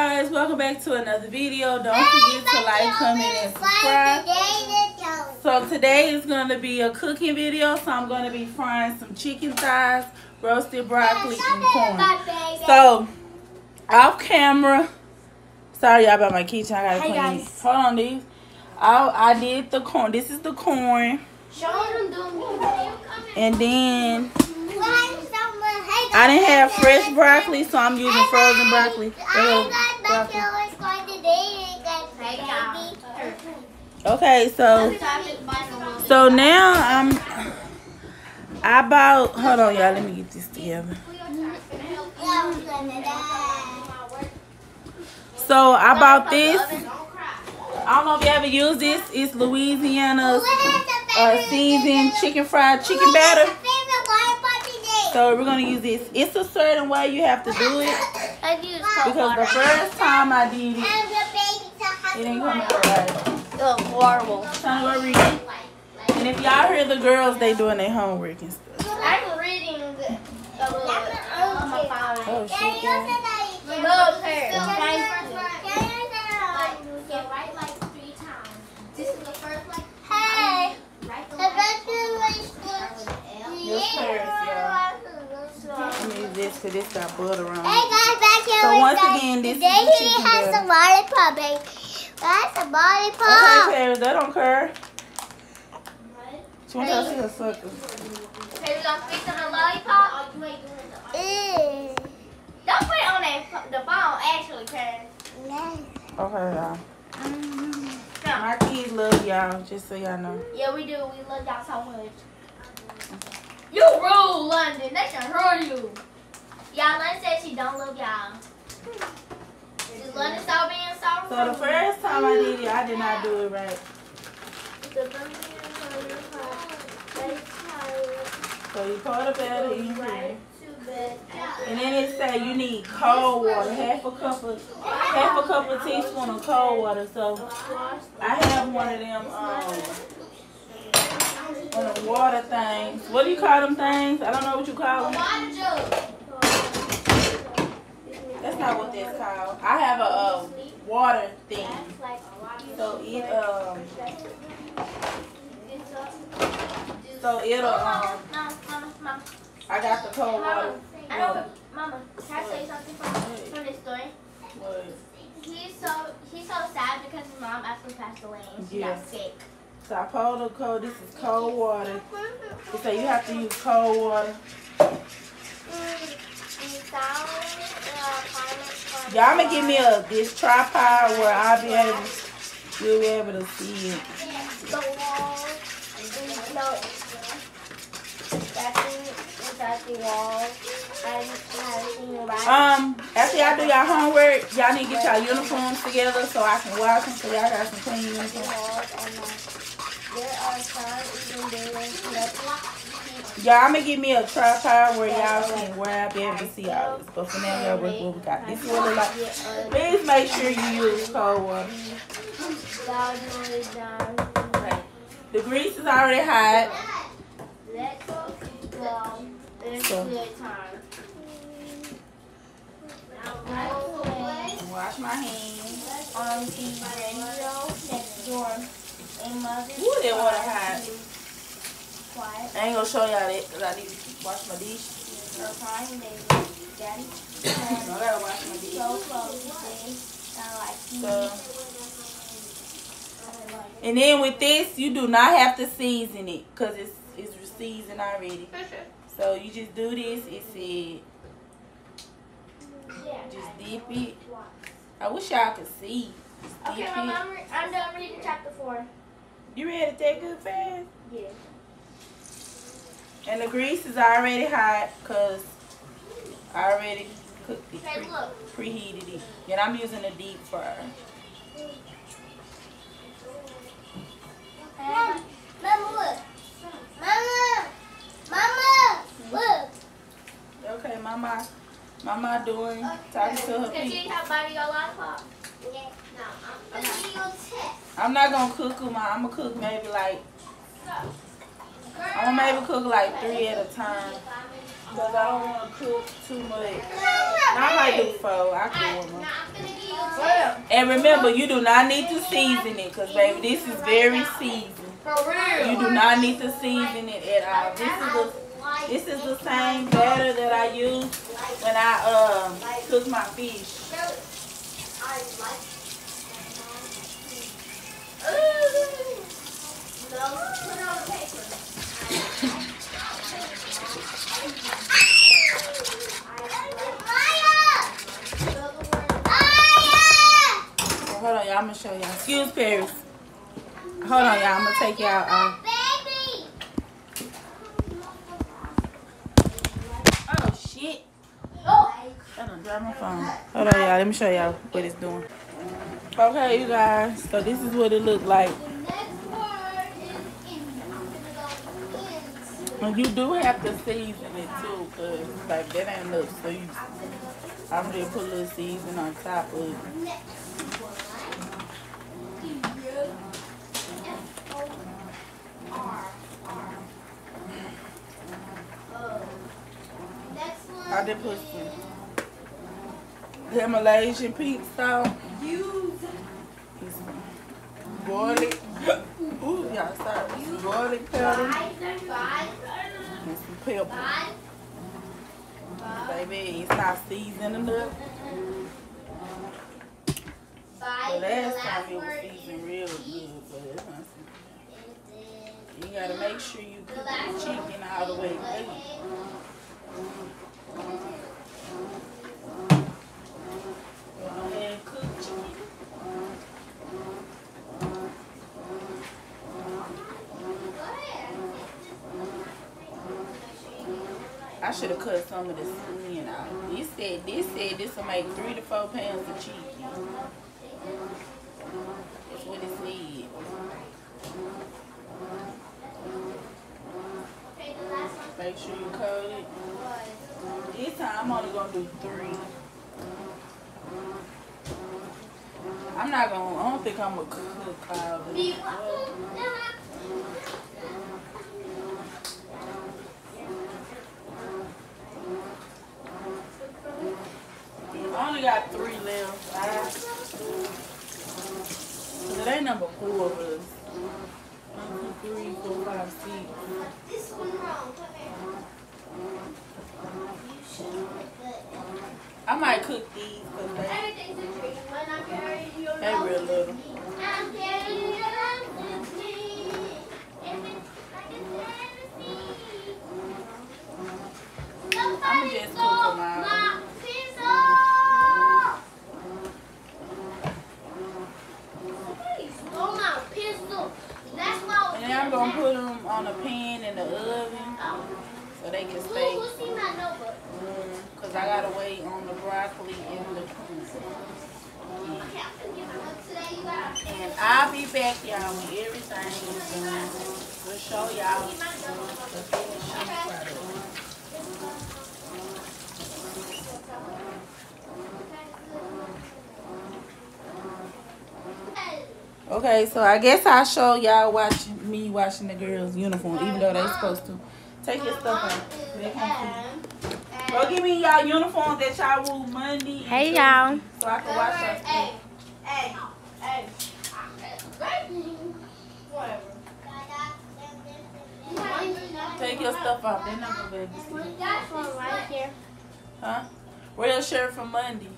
guys, welcome back to another video. Don't forget to like, comment, and subscribe. So today is going to be a cooking video. So I'm going to be frying some chicken thighs, roasted broccoli, and corn. So off camera, sorry y'all about my kitchen. I gotta clean it. Hold on, these. I did the corn. This is the corn. And then I didn't have fresh broccoli, so I'm using frozen broccoli. Okay, so now hold on y'all, let me get this together. So I bought this. I don't know if you ever used this. It's Louisiana's seasoned fried chicken batter. So we're gonna use this. It's a certain way you have to do it, because the first time I did it, it didn't come out right. Oh, horrible. Trying to go read it. And if y'all hear the girls, they doing their homework and stuff. I'm reading on my phone. Oh shit, yeah. Look, her. Write like 3 times. This is the first like. Hey. Your parents, y'all. I need this because this got butter on it. Hey guys, back here. So once again, this is the chicken has batter. some lollipop, baby. That's a lollipop. Okay, Paris, that don't care. She wants to see her sucker. Okay, we gonna fix on the lollipop. Ew. Don't put it on the phone, actually, Karen. Okay, y'all. My kids love y'all, just so y'all know. Yeah, we do. We love y'all so much. You rule, London. They should hurt you. Y'all, London said she don't love y'all. Is London so being so rude? So the first time I did it, I did not do it right. So you pour the batter in here. And then it say you need cold water, half a cup of teaspoon of cold water. So I have one of them one of the water things. What do you call them things? I don't know what you call them. That's not what that's called. I have a water thing. So I got the cold water. Mama, can I tell you something from this story? What? He's so sad because his mom actually passed away and she got sick. So I poured the cold. This is cold water. They say you have to use cold water. Y'all gonna give me this tripod where you'll be able to see it. The wall. That's the wall. After y'all do y'all homework, y'all need to get y'all uniforms together so I can wash them, so y'all got some clean uniforms. Y'all, I'm gonna give me a tripod where I'll be able to see all this. But for now, y'all work what we got. This is what it like. Please make sure you use cold water. Okay. The grease is already hot. Wash my hands on the radio next door. Ooh, that water hot. I ain't gonna show y'all that because I need to wash my dish. I gotta wash my dish. And then with this, you do not have to season it because it's seasoned already. So you just do this. It said just dip it. I wish y'all could see. Okay, Mom, I'm done reading chapter 4. You ready to take good fast? Yeah. And the grease is already hot because I already cooked it, preheated it. And I'm using a deep fryer. Mama, look. Mama, look. Okay, Mama doing, talking to her Can people. you have body your lollipop? Yeah. No, I'm gonna give you a test. I'm not gonna cook them. I'm gonna cook maybe like, I'm gonna maybe cook like 3 at a time. Because I don't want to cook too much. I might do 4. I cook one. And remember, you do not need to season it, because, baby, this is very seasoned. For real. You do not need to season it at all. This is the same batter that I used when I cooked my fish. Hold on, y'all. I'm gonna show y'all. Excuse Paris. Hold on, y'all. I'm gonna take y'all out. Oh shit! I done dropped my phone. Hold on, y'all. Let me show y'all what it's doing. Okay, you guys. So this is what it looked like. And you do have to season it too, cause like that ain't enough season. I'm gonna put a little season on top of it. I did put some Himalayan pink salt. Garlic. Ooh, y'all sorry. Some garlic powder. And some pepper. Baby, it's not seasoned enough. The last time it was seasoned real good, but it's not seasoned. You gotta make sure you cook the chicken all the way through. And cook chicken. I should have cut some of the skin out. This said this will make 3 to 4 pounds of chicken. That's what it said. Make sure you coat it. This time I'm only gonna do 3. I don't think I'm gonna cook all of it. I only got 3 left. It ain't number 4 of us. 1, 2, 3, 4, 5, 6. This one wrong. Come here. I might cook these because Everything's a treat when I'm carrying you. they real little. I'm carrying you with me. If it's like a fantasy. I'm just cooking mine. And then I'm going to put them on a pan in the oven so they can stay. Because I got to wait on the broccoli and the corn. And I'll be back, y'all, when everything is done. We'll show y'all the finishing product. Okay, so I guess I'll show y'all me washing the girls' uniform, even though they're supposed to. Take your stuff out. Go give me y'all uniforms that y'all wore Monday. Hey, y'all. So I can wash your stuff. Hey. Take your stuff off. They're not gonna be able to see. That's one right here. Huh? Wear your shirt from Monday.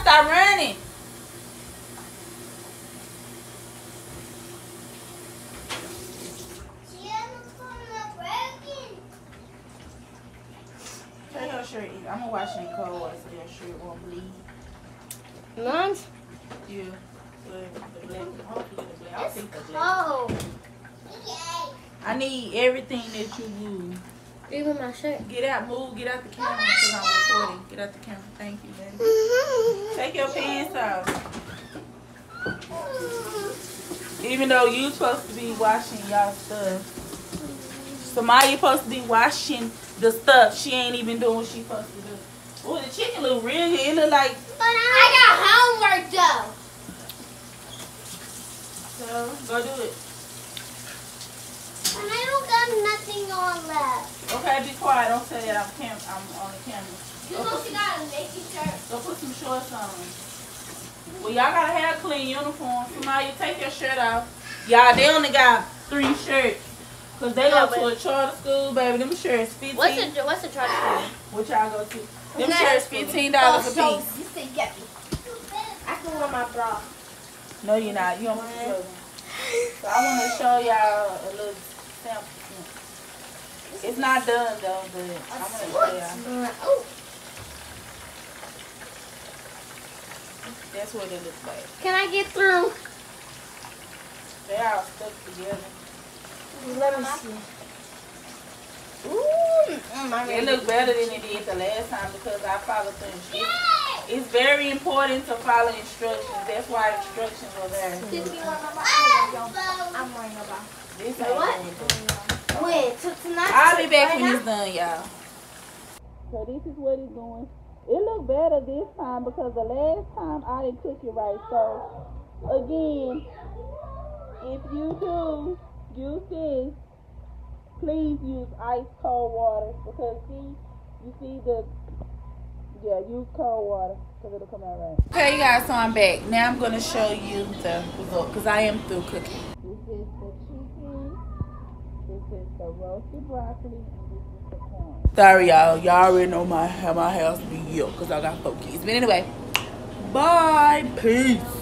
Stop running. Take your shirt. I'm gonna wash it in cold water so your shirt won't bleed. Lunch? Yeah. The black. Hopefully the black. I think the black. Oh. I need everything that you use. Even my shirt. Get out, move, get out the camera because I'm recording. Get out the camera. Thank you, baby. Take your pants off. Even though you supposed to be washing y'all stuff. Somebody supposed to be washing the stuff. She ain't even doing what she supposed to do. Oh, the chicken look real here. It look like... But I got homework though. So, go do it. And I don't got nothing on left. Okay, be quiet. Don't say that I'm on the camera. You know she got a Nike shirt. Go put some shorts on. Well, y'all gotta have clean uniforms. Somebody, you take your shirt off. Y'all, they only got 3 shirts. Cause they go to a charter school, baby. Them shirts $15. What's the charter school? What y'all go to? Them shirts $15 a piece. You say yucky. I can wear my bra. No, you're not. You don't want to show them. So I want to show y'all a little sample. It's not done though, but I'm gonna show y'all. Oh. That's what it looks like. Can I get through? They all stuck together. Let me see. Ooh, It look better than it did the last time because I followed the instructions. It's very important to follow instructions. That's why instructions are there. I'm wearing a bra. This Wait, ain't what? going When? Tonight? I'll be back when it's done, y'all. So this is what it's doing. It look better this time because the last time I didn't cook it right. So again, if you do use this, please use ice cold water because use cold water because it'll come out right. Okay, you guys, so I'm back. Now I'm going to show you the result because I am through cooking. This is the chicken. This is the roasted broccoli. And this is the corn. Sorry, y'all. Y'all already know how my house be because I got 4 kids. But anyway, bye. Peace.